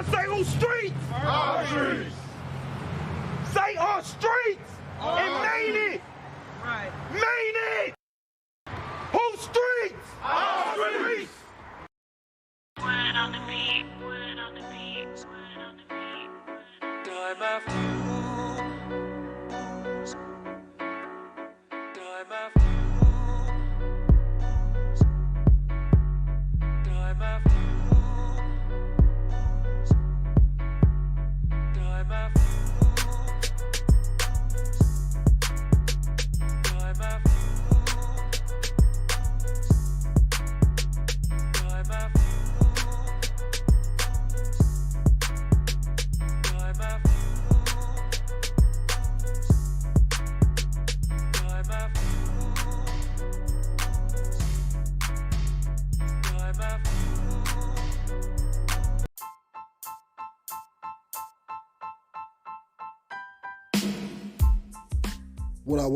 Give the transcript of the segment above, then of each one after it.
Say on streets. Our streets. Say on streets. And Maine it. Right. Maine it. Whose streets? Our streets. Word on the beat, word on the beat, word on the beat. Time after time after time after time after time after time after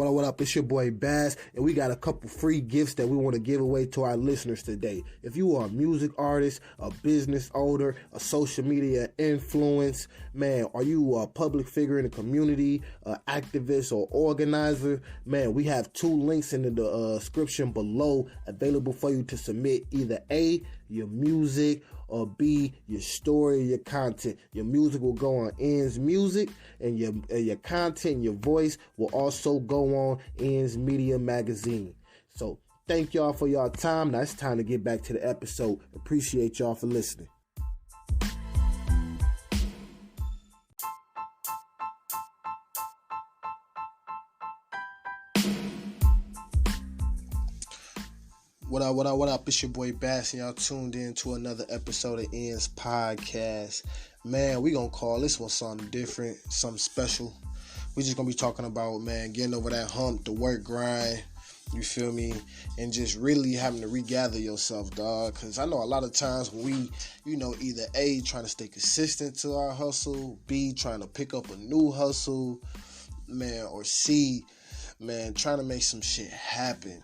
What up? It's your boy Bazz, and we got a couple free gifts that we want to give away to our listeners today. If you are a music artist, a business owner, a social media influence, man, are you a public figure in the community, an activist or organizer, man, we have 2 links in the description below available for you to submit either A, your music, or B, your story, your content. Your music will go on ENDS Music, and your content, your voice will also go on ENDS Media Magazine. So thank y'all for y'all time. Now it's time to get back to the episode. Appreciate y'all for listening. What up? It's your boy Bass, and y'all tuned in to another episode of ENDS Podcast. Man, we gonna call this one something different, something special. We just gonna be talking about, man, getting over that hump, the work grind, you feel me? And just really having to regather yourself, dog. Cause I know a lot of times when we, either A, trying to stay consistent to our hustle, B, trying to pick up a new hustle, man, or C, man, trying to make some shit happen.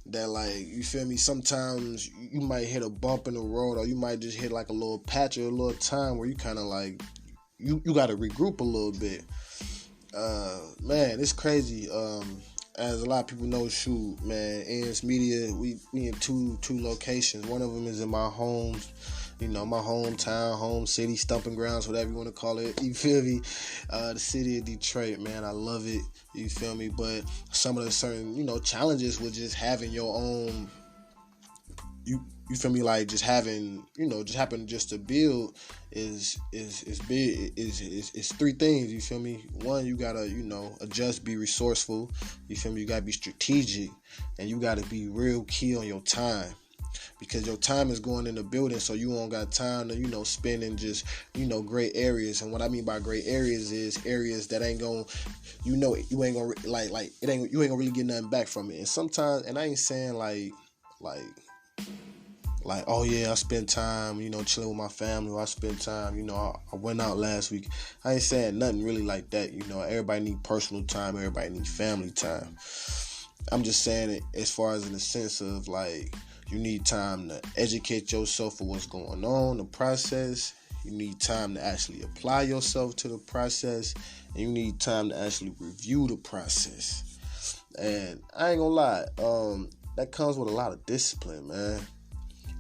That, like, you feel me, sometimes you might hit a bump in the road, or you might just hit like a little patch or a little time where you kind of like, you got to regroup a little bit. Man, it's crazy. As a lot of people know, shoot, man, ENDS Media, we in two locations. One of them is in my home, my hometown, home city, stomping grounds, whatever you want to call it. You feel me? The city of Detroit, man, I love it. You feel me? But some of the certain, challenges with just having your own, you feel me? Like just having, just having just to build is big. Is 3 things. You feel me? 1, you gotta, adjust, be resourceful. You feel me? You gotta be strategic, and you gotta be real key on your time. Because your time is going in the building, so you don't got time to, spend in just, great areas. And what I mean by great areas is areas that ain't gonna, you ain't gonna, like, you ain't gonna really get nothing back from it. And sometimes, and I ain't saying like, oh yeah, I spend time, chilling with my family, or I spend time, I went out last week. I ain't saying nothing really like that. Everybody need personal time, everybody need family time. I'm just saying it as far as in the sense of, like, you need time to educate yourself for what's going on, the process. You need time to actually apply yourself to the process. And you need time to actually review the process. And I ain't gonna lie, that comes with a lot of discipline, man.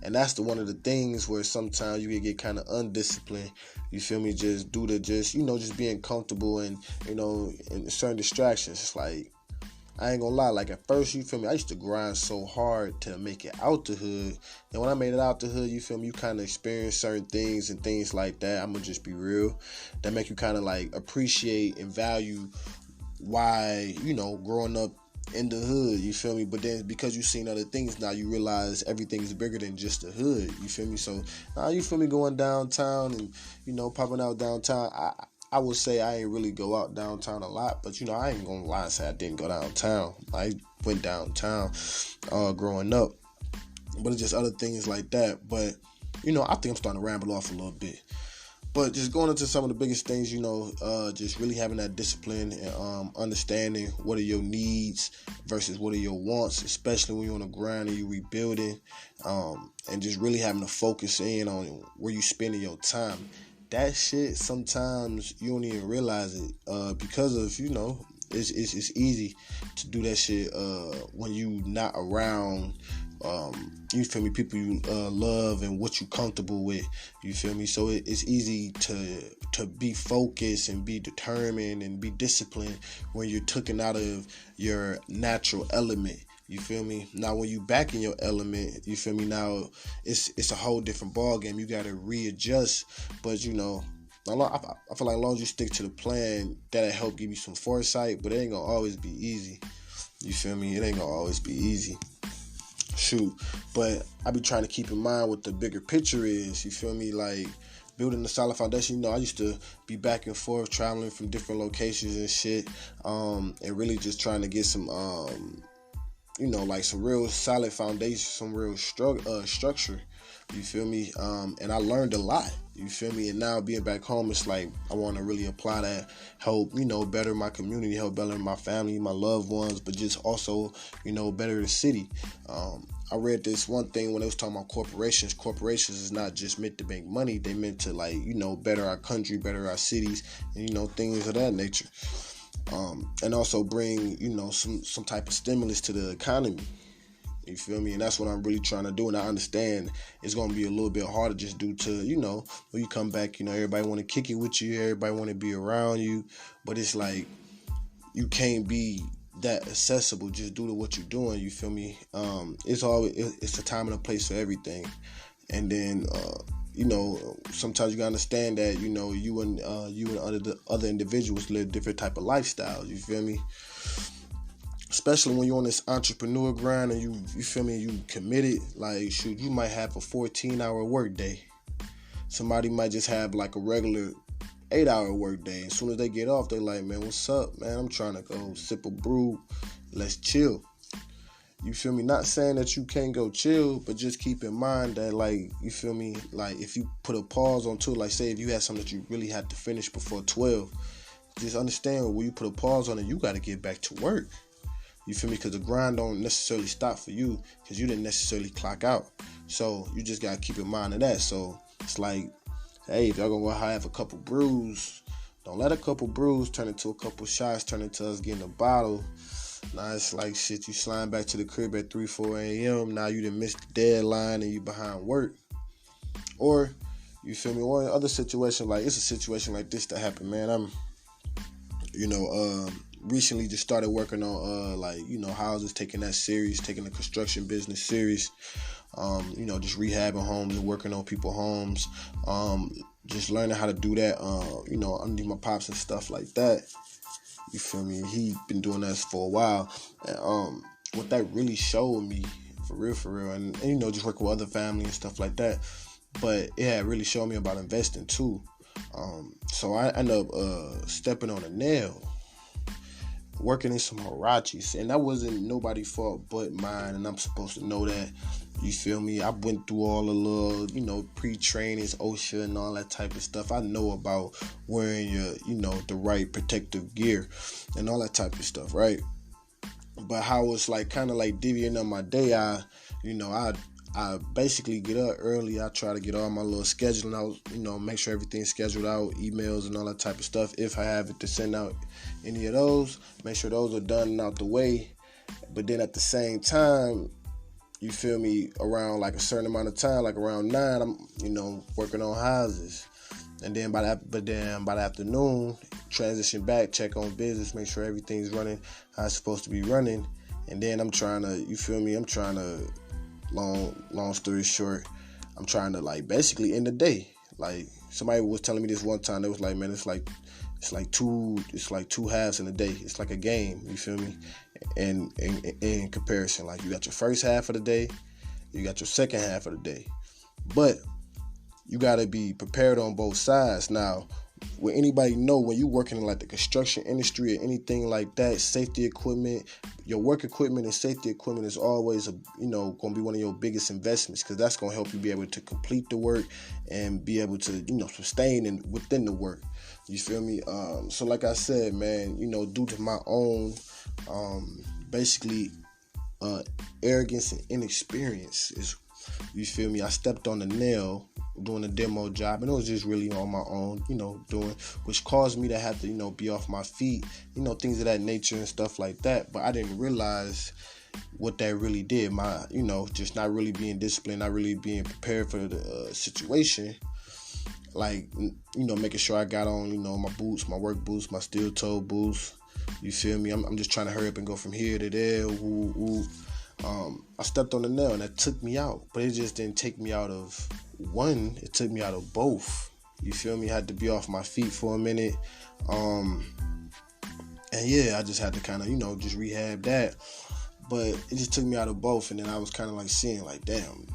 And that's one of the things where sometimes you can get kind of undisciplined. You feel me? Just due to just being comfortable and, and certain distractions. It's like, I ain't gonna lie, like at first, you feel me, I used to grind so hard to make it out the hood. And when I made it out the hood, you feel me, you kind of experience certain things and things like that. I'm gonna just be real. That make you kind of like appreciate and value why, growing up in the hood, you feel me? But then because you've seen other things now, you realize everything's bigger than just the hood, you feel me? So now you feel me going downtown and, popping out downtown. I would say I ain't really go out downtown a lot, but, I ain't gonna lie and say I didn't go downtown. I went downtown growing up, but it's just other things like that. But, I think I'm starting to ramble off a little bit. But just going into some of the biggest things, just really having that discipline and understanding what are your needs versus what are your wants, especially when you're on the grind and you're rebuilding, and just really having to focus in on where you're spending your time. that shit, sometimes you don't even realize it, because of, it's easy to do that shit when you not around, you feel me, people you love and what you comfortable with, you feel me. So it's easy to be focused and be determined and be disciplined when you're taken out of your natural element, you feel me. Now when you back in your element, you feel me, now it's a whole different ball game. You got to readjust, but I feel like as long as you stick to the plan, that'll help give you some foresight, but it ain't gonna always be easy. You feel me? It ain't gonna always be easy. Shoot. But I be trying to keep in mind what the bigger picture is. You feel me? Like building a solid foundation. I used to be back and forth traveling from different locations and shit, and really just trying to get some like some real solid foundation, some real structure. You feel me? And I learned a lot. You feel me? And now being back home, it's like I want to really apply that, help, better my community, help better my family, my loved ones, but just also, better the city. I read this one thing when they was talking about corporations. Corporations is not just meant to make money. They meant to better our country, better our cities, and, things of that nature. And also bring, some type of stimulus to the economy. You feel me? And that's what I'm really trying to do. And I understand it's going to be a little bit harder just due to, when you come back, everybody want to kick it with you. Everybody want to be around you. But it's like you can't be that accessible just due to what you're doing. You feel me? It's a time and a place for everything. And then, sometimes you gotta understand that, you and other individuals live different type of lifestyles. You feel me? Especially when you're on this entrepreneur grind and you feel me, you committed, like, shoot, you might have a 14-hour work day. Somebody might just have like a regular 8-hour work day. As soon as they get off, they like, man, what's up, man? I'm trying to go sip a brew. Let's chill. You feel me? Not saying that you can't go chill, but just keep in mind that, like, you feel me? Like, if you put a pause on to it, like, say if you had something that you really had to finish before 12, just understand when you put a pause on it, you got to get back to work. You feel me? Because the grind don't necessarily stop for you because you didn't necessarily clock out. So you just got to keep in mind of that. So it's like, hey, if y'all going to go have a couple brews, don't let a couple brews turn into a couple shots, turn into us getting a bottle. Now it's like shit, you slide back to the crib at 3, 4 a.m. Now you done missed the deadline and you behind work. Or, you feel me? Or in other situations, like it's a situation like this that happened, man. I'm, recently just started working on houses, taking that serious, taking the construction business serious. Just rehabbing homes and working on people's homes. Just learning how to do that, underneath my pops and stuff like that. You feel me? He been doing that for a while. And what that really showed me, for real, and just working with other family and stuff like that. But it had really showed me about investing too. So I ended up stepping on a nail, working in some Hirachis, and that wasn't nobody's fault but mine, and I'm supposed to know that. You feel me? I went through all the little, pre-trainings, OSHA and all that type of stuff. I know about wearing your, the right protective gear and all that type of stuff, right? But how it's like kind of like deviating on my day, I basically get up early. I try to get all my little scheduling out, make sure everything's scheduled out, emails and all that type of stuff. If I have it to send out any of those, make sure those are done and out the way. But then at the same time, you feel me, around like a certain amount of time, like around 9, I'm, working on houses. And then by the afternoon, transition back, check on business, make sure everything's running how it's supposed to be running. And then I'm trying to, long story short, I'm trying to like basically end the day. Like somebody was telling me this one time, they was like, man, it's like two halves in a day. It's like a game, you feel me? And in comparison, like you got your first half of the day, you got your second half of the day. But you gotta be prepared on both sides. Now, will anybody know when you working in like the construction industry or anything like that, safety equipment, your work equipment and safety equipment is always going to be one of your biggest investments, because that's going to help you be able to complete the work and be able to sustain within the work. You feel me? So like I said, man, due to my own basically arrogance and inexperience is You feel me? I stepped on the nail doing a demo job, and it was just really on my own, doing, which caused me to have to, be off my feet, things of that nature and stuff like that. But I didn't realize what that really did. My, just not really being disciplined, not really being prepared for the situation. Like, making sure I got on, my boots, my work boots, my steel toe boots. You feel me? I'm just trying to hurry up and go from here to there. I stepped on the nail, and that took me out. But it just didn't take me out of one. It took me out of both. You feel me? I had to be off my feet for a minute. And yeah, I just had to kind of, just rehab that. But it just took me out of both. And then I was kind of like seeing like, damn,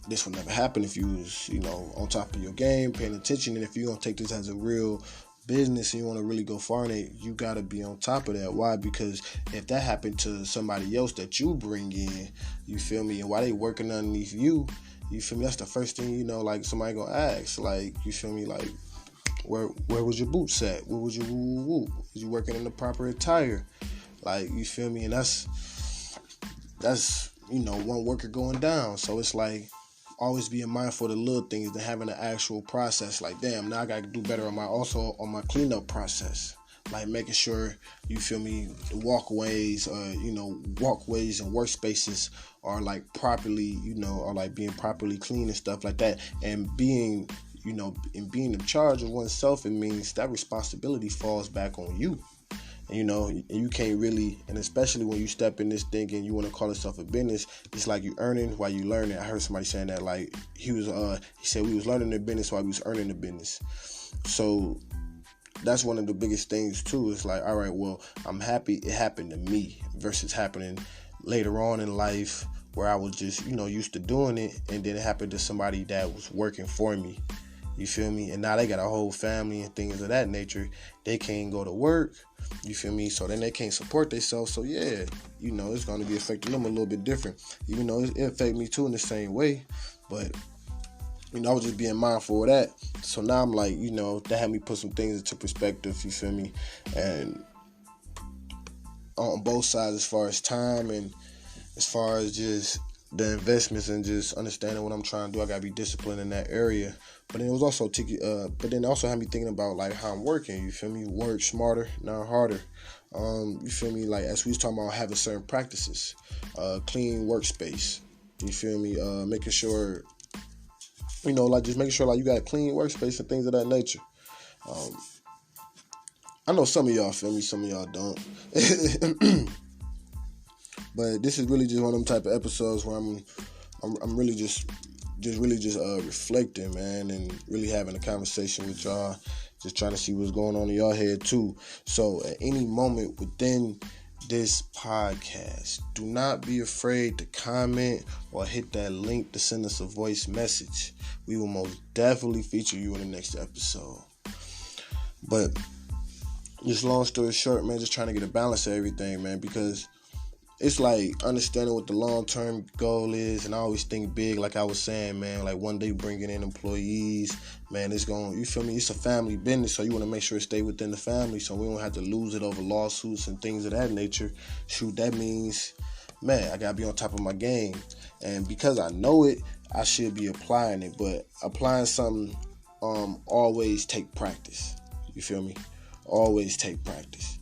this would never happen if you was, on top of your game, paying attention. And if you're going to take this as a real business and you want to really go far in it, you got to be on top of that. Why? Because if that happened to somebody else that you bring in, you feel me, and while they working underneath you, you feel me, that's the first thing, like somebody going to ask, like, you feel me, like, where was your boots at? Where was your Was you working in the proper attire? Like, you feel me? And that's one worker going down. So it's like, always being mindful of the little things than having an actual process. Like, damn, now I got to do better on my cleanup process. Like, making sure, you feel me, the walkways and workspaces are like properly, are like being properly clean and stuff like that. And being, being in charge of oneself, it means that responsibility falls back on you. And you can't really, and especially when you step in this thing and you want to call yourself a business, it's like you earning while you learning. I heard somebody saying that, like, he said we was learning the business while we was earning the business. So that's one of the biggest things too. It's like, all right, well, I'm happy it happened to me versus happening later on in life where I was just, used to doing it, and then it happened to somebody that was working for me. You feel me? And now they got a whole family and things of that nature. They can't go to work. You feel me? So then they can't support themselves. So yeah, it's going to be affecting them a little bit different. Even though it affected me too in the same way. But, I was just being mindful of that. So now I'm like, that had me put some things into perspective. You feel me? And on both sides, as far as time and as far as just the investments and just understanding what I'm trying to do, I gotta be disciplined in that area. But then it was also also had me thinking about like how I'm working. You feel me? Work smarter, not harder. You feel me? Like, as we was talking about having certain practices, clean workspace. You feel me? Making sure, just making sure like you got a clean workspace and things of that nature. I know some of y'all feel me, some of y'all don't. But this is really just one of them type of episodes where I'm really just reflecting, man, and really having a conversation with y'all, just trying to see what's going on in y'all head too. So at any moment within this podcast, do not be afraid to comment or hit that link to send us a voice message. We will most definitely feature you in the next episode. But just long story short, man, just trying to get a balance of everything, man, because it's like understanding what the long-term goal is, and I always think big, like I was saying, man, like one day bringing in employees, man, it's going, you feel me, it's a family business, so you want to make sure it stay within the family, so we don't have to lose it over lawsuits and things of that nature. Shoot, that means, man, I got to be on top of my game, and because I know it, I should be applying it, but applying something always take practice, you feel me, always take practice,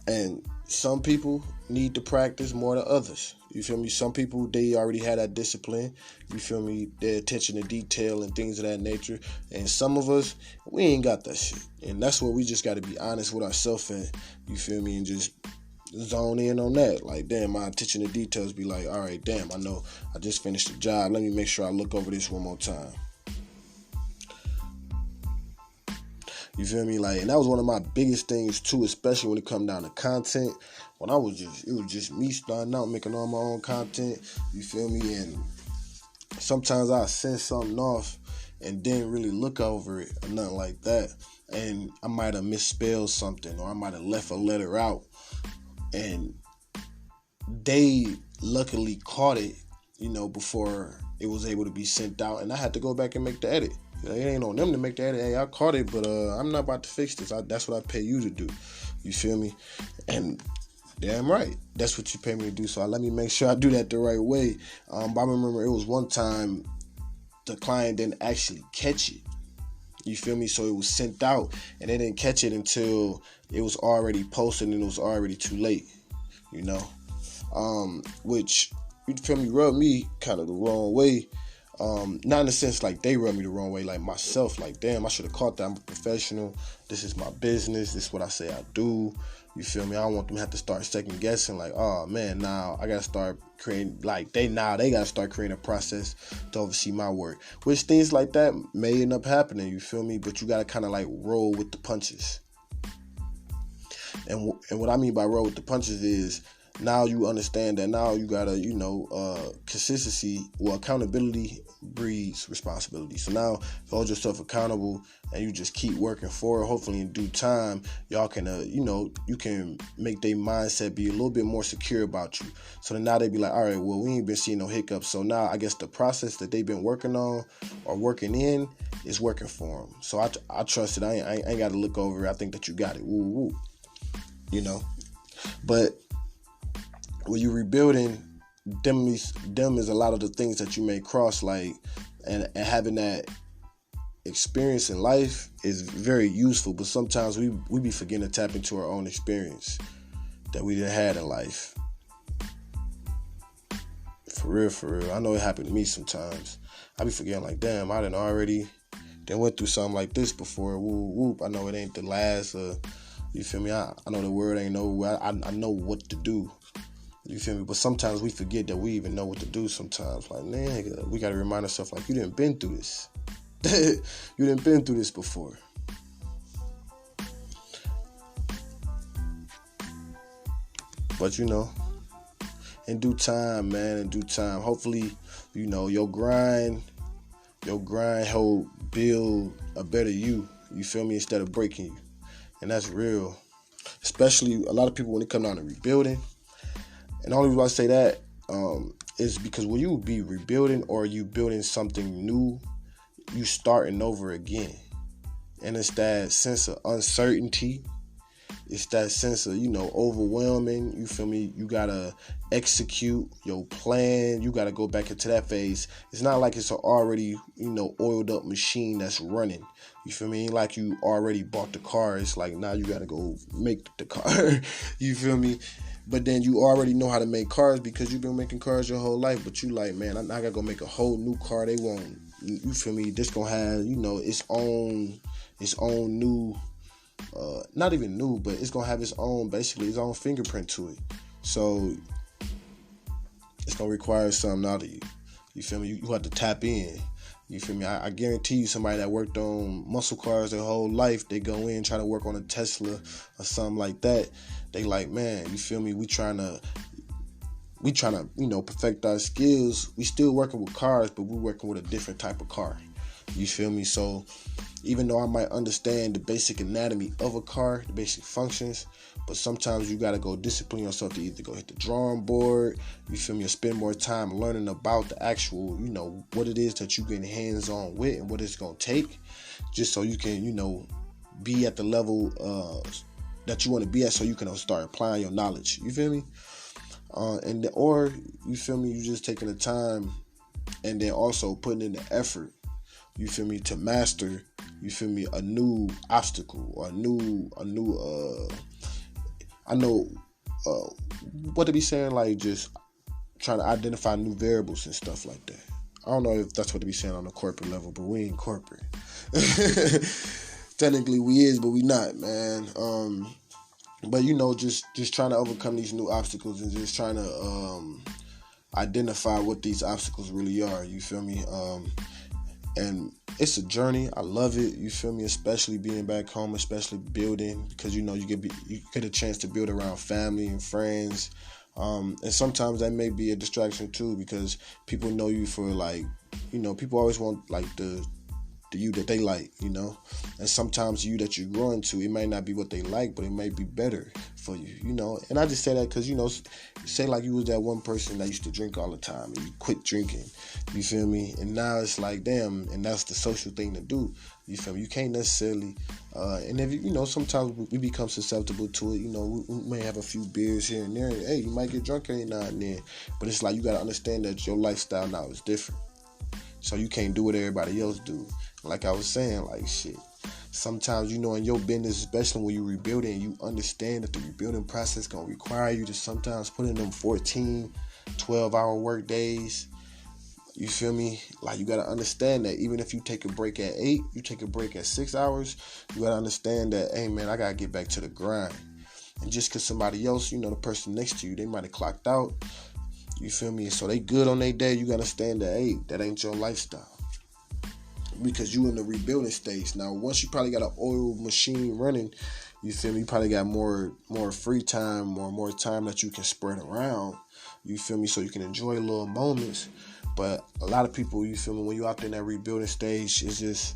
and some people need to practice more than others. You feel me? Some people, they already had that discipline. You feel me? Their attention to detail and things of that nature. And some of us, we ain't got that shit. And that's where we just got to be honest with ourselves and, you feel me, and just zone in on that. Like, damn, my attention to details be like, all right, damn, I know I just finished the job. Let me make sure I look over this one more time. You feel me? Like, and that was one of my biggest things too, especially when it come down to content. When it was just me starting out making all my own content. You feel me? And sometimes I send something off and didn't really look over it or nothing like that. And I might have misspelled something, or I might have left a letter out. And they luckily caught it, before it was able to be sent out. And I had to go back and make the edit. It ain't on them to make the edit. Hey, I caught it, but I'm not about to fix this. That's what I pay you to do. You feel me? And Damn right. That's what you pay me to do. So let me make sure I do that the right way. But I remember it was one time the client didn't actually catch it. You feel me? So it was sent out and they didn't catch it until it was already posted and it was already too late. You know? Which, you feel me, rubbed me kind of the wrong way. Not in the sense like they rubbed me the wrong way, like myself, like, damn, I should have caught that. I'm a professional. This is my business. This is what I say I do. You feel me? I don't want them to have to start second guessing, like, oh man, now I gotta start creating, like, they gotta start creating a process to oversee my work. Which things like that may end up happening, you feel me? But you gotta kind of like roll with the punches. And what I mean by roll with the punches is, now you understand that now you gotta, consistency, well, accountability breeds responsibility. So now you hold yourself accountable and you just keep working for it. Hopefully in due time, y'all can, you can make their mindset be a little bit more secure about you. So then now they be like, all right, well, we ain't been seeing no hiccups. So now I guess the process that they've been working on or working in is working for them. So I trust it. I ain't got to look over it. I think that you got it. Woo, woo. But when you're rebuilding, them is a lot of the things that you may cross, like, and having that experience in life is very useful, but sometimes we be forgetting to tap into our own experience that we didn't have in life. For real. I know it happened to me sometimes. I be forgetting, like, damn, I done went through something like this before. Whoop. I know it ain't the last. You feel me? I know the word ain't no. I know what to do. You feel me? But sometimes we forget that we even know what to do sometimes. Like, man, we got to remind ourselves, like, you didn't been through this. You didn't been through this before. But, in due time, man, hopefully, your grind help build a better you feel me, instead of breaking you. And that's real. Especially a lot of people, when they come down to rebuilding, and the only reason I say that is because when you be rebuilding or you building something new, you starting over again. And it's that sense of uncertainty. It's that sense of, overwhelming. You feel me? You got to execute your plan. You got to go back into that phase. It's not like it's an already, oiled up machine that's running. You feel me? Ain't like you already bought the car. It's like now you got to go make the car. You feel me? But then you already know how to make cars because you've been making cars your whole life. But you like, man, I gotta go make a whole new car. They won't, you feel me? This gonna have, its own new, not even new, but it's gonna have its own fingerprint to it. So it's gonna require something out of you. You feel me? You have to tap in. You feel me? I guarantee you, somebody that worked on muscle cars their whole life, they go in try to work on a Tesla or something like that. They like, man, you feel me? We trying to, perfect our skills. We still working with cars, but we're working with a different type of car. You feel me? So even though I might understand the basic anatomy of a car, the basic functions, but sometimes you got to go discipline yourself to either go hit the drawing board, you feel me, or spend more time learning about the actual, what it is that you getting hands-on with and what it's going to take, just so you can, be at the level that you want to be at, so you can start applying your knowledge. You feel me? Or you feel me, you just taking the time and then also putting in the effort, you feel me, to master, you feel me, a new obstacle or I know what they be saying, like just trying to identify new variables and stuff like that. I don't know if that's what they be saying on the corporate level, but we ain't corporate. Technically we is, but we not, man. But just trying to overcome these new obstacles and just trying to identify what these obstacles really are. You feel me? And it's a journey. I love it. You feel me? Especially being back home, especially building, because you get a chance to build around family and friends. And sometimes that may be a distraction too, because people know you for people always want the you that they like, and sometimes you that you're growing to, it might not be what they like, but it might be better for you, and I just say that because, say like you was that one person that used to drink all the time and you quit drinking, you feel me, and now it's like, damn, and that's the social thing to do, you feel me, you can't necessarily And if sometimes we become susceptible to it. We may have a few beers here and there. And, hey, you might get drunk every now and then. But it's like you got to understand that your lifestyle now is different. So you can't do what everybody else do. Like I was saying, like shit. Sometimes, in your business, especially when you're rebuilding, you understand that the rebuilding process going to require you to sometimes put in them 14, 12-hour work days. You feel me? Like, you got to understand that even if you take a break at 8, you take a break at 6 hours, you got to understand that, hey, man, I got to get back to the grind. And just because somebody else, the person next to you, they might have clocked out, you feel me? So they good on their day, you got to understand that, hey, that ain't your lifestyle. Because you in the rebuilding stage. Now, once you probably got an oil machine running, you feel me, you probably got more free time or more time that you can spread around, you feel me, so you can enjoy little moments. But a lot of people, you feel me, when you out there in that rebuilding stage, it's just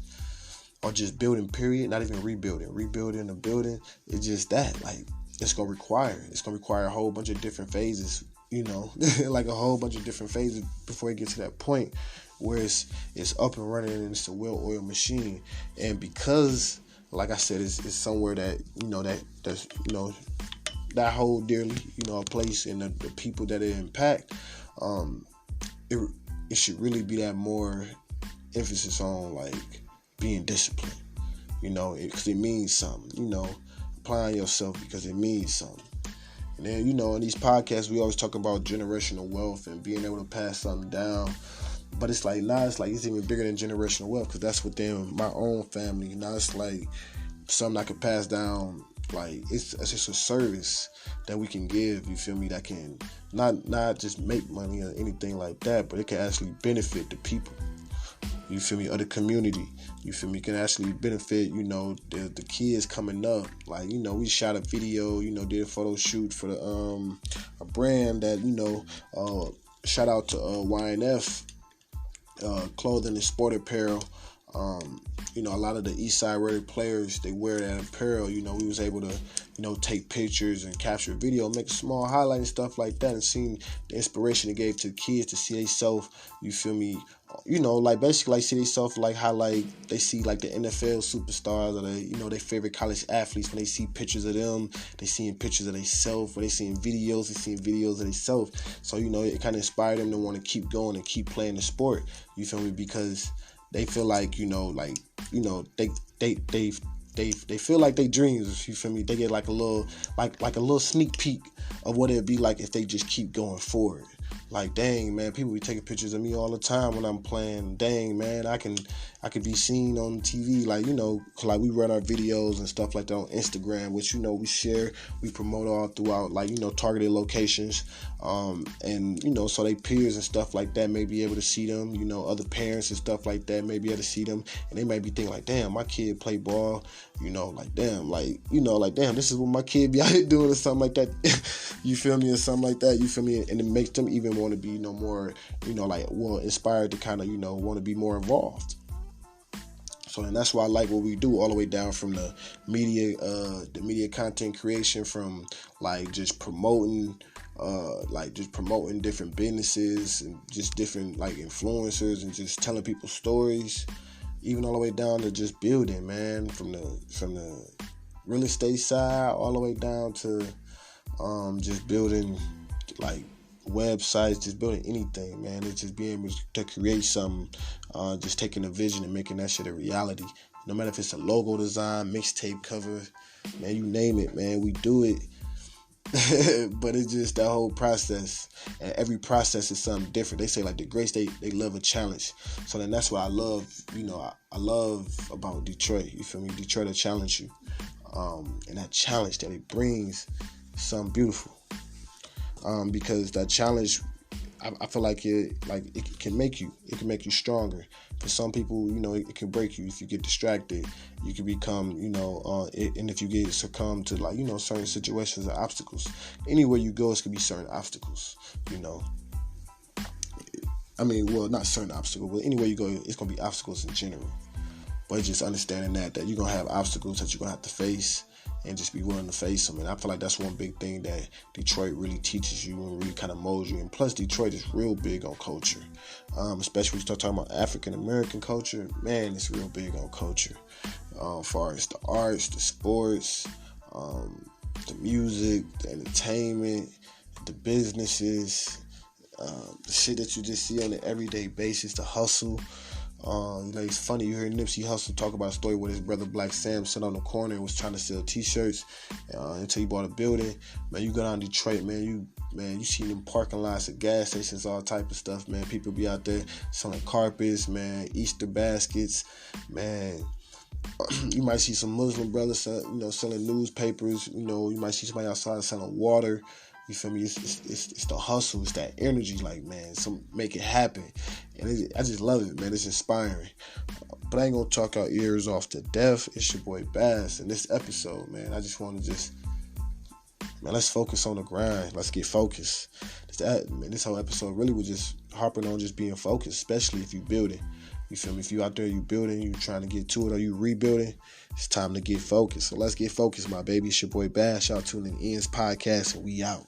building, period, not even rebuilding the building, it's just that, like, it's gonna require a whole bunch of different phases, like a whole bunch of different phases before it gets to that point where it's up and running and it's a well-oiled machine. And because, like I said, it's somewhere that that's that hold dearly, a place, and the people that it impact, it should really be that more emphasis on like being disciplined, because it means something, applying yourself because it means something. And then, in these podcasts, we always talk about generational wealth and being able to pass something down. But it's like, now it's even bigger than generational wealth, because that's within my own family. Now it's like something I could pass down. Like, it's just a service that we can give, you feel me, that can not just make money or anything like that, but it can actually benefit the people, you feel me, or the community, you feel me, can actually benefit, the kids coming up. Like, we shot a video, did a photo shoot for a brand that, shout out to YNF, clothing and sport apparel. A lot of the Eastside players, they wear that apparel. We was able to, take pictures and capture video, make a small highlight and stuff like that, and seeing the inspiration it gave to the kids to see themselves, you feel me, like basically like see themselves like how like they see like the NFL superstars or their favorite college athletes. When they see pictures of them, they seeing pictures of themselves. When they seeing videos, they seeing videos of themselves. So, it kind of inspired them to want to keep going and keep playing the sport, you feel me, because they feel like, they feel like they dreams, you feel me. They get like a little sneak peek of what it'd be like if they just keep going forward. Like, dang, man, people be taking pictures of me all the time when I'm playing. Dang, man, I could be seen on TV, like, like we run our videos and stuff like that on Instagram, which, we share, we promote all throughout, like, targeted locations. And, so they peers and stuff like that may be able to see them, other parents and stuff like that may be able to see them. And they might be thinking like, damn, my kid play ball, like, damn, like, damn, this is what my kid be out here doing or something like that. You feel me? Or something like that, you feel me? And it makes them even want to be, more, like, well, inspired to kind of, want to be more involved. So, and that's why I like what we do, all the way down from the media content creation, from like just promoting different businesses and just different like influencers and just telling people stories, even all the way down to just building, man, from the real estate side all the way down to just building like websites, just building anything, man. It's just being able to create something, just taking a vision and making that shit a reality. No matter if it's a logo design, mixtape cover, man, you name it, man, we do it. But it's just that whole process, and every process is something different. They say like the greats, they love a challenge. So then that's what I love, I love about Detroit, you feel me? Detroit will challenge you, and that challenge that it brings something beautiful. Because that challenge, I feel like it can make you stronger. For some people, it can break you if you get distracted. You can become, and if you get succumb to like, certain situations or obstacles. Anywhere you go, it's gonna be certain obstacles. I mean, well, not certain obstacles, but anywhere you go, it's gonna be obstacles in general. But just understanding that you're gonna have obstacles that you're gonna have to face, and just be willing to face them. And I feel like that's one big thing that Detroit really teaches you and really kind of molds you. And plus, Detroit is real big on culture, especially when you start talking about African American culture. Man, it's real big on culture. As far as the arts, the sports, the music, the entertainment, the businesses, the shit that you just see on an everyday basis, the hustle. It's funny, you hear Nipsey Hussle talk about a story where his brother Black Sam sat on the corner and was trying to sell t-shirts until he bought a building. Man, you go down to Detroit, you see them parking lots at gas stations, all type of stuff, man. People be out there selling carpets, man, Easter baskets, man. You might see some Muslim brothers, selling newspapers. You might see somebody outside selling water. You feel me? It's the hustle. It's that energy. Like, man, make it happen. And I just love it, man. It's inspiring. But I ain't gonna talk our ears off to death. It's your boy Bazz. In this episode, man, I just want to let's focus on the grind. Let's get focused. This whole episode really was just harping on just being focused, especially if you building. You feel me? If you out there, you building, you trying to get to it, or you rebuilding, it's time to get focused. So let's get focused, my baby. It's your boy Bash. Y'all tuning in ENDS Podcast, and we out.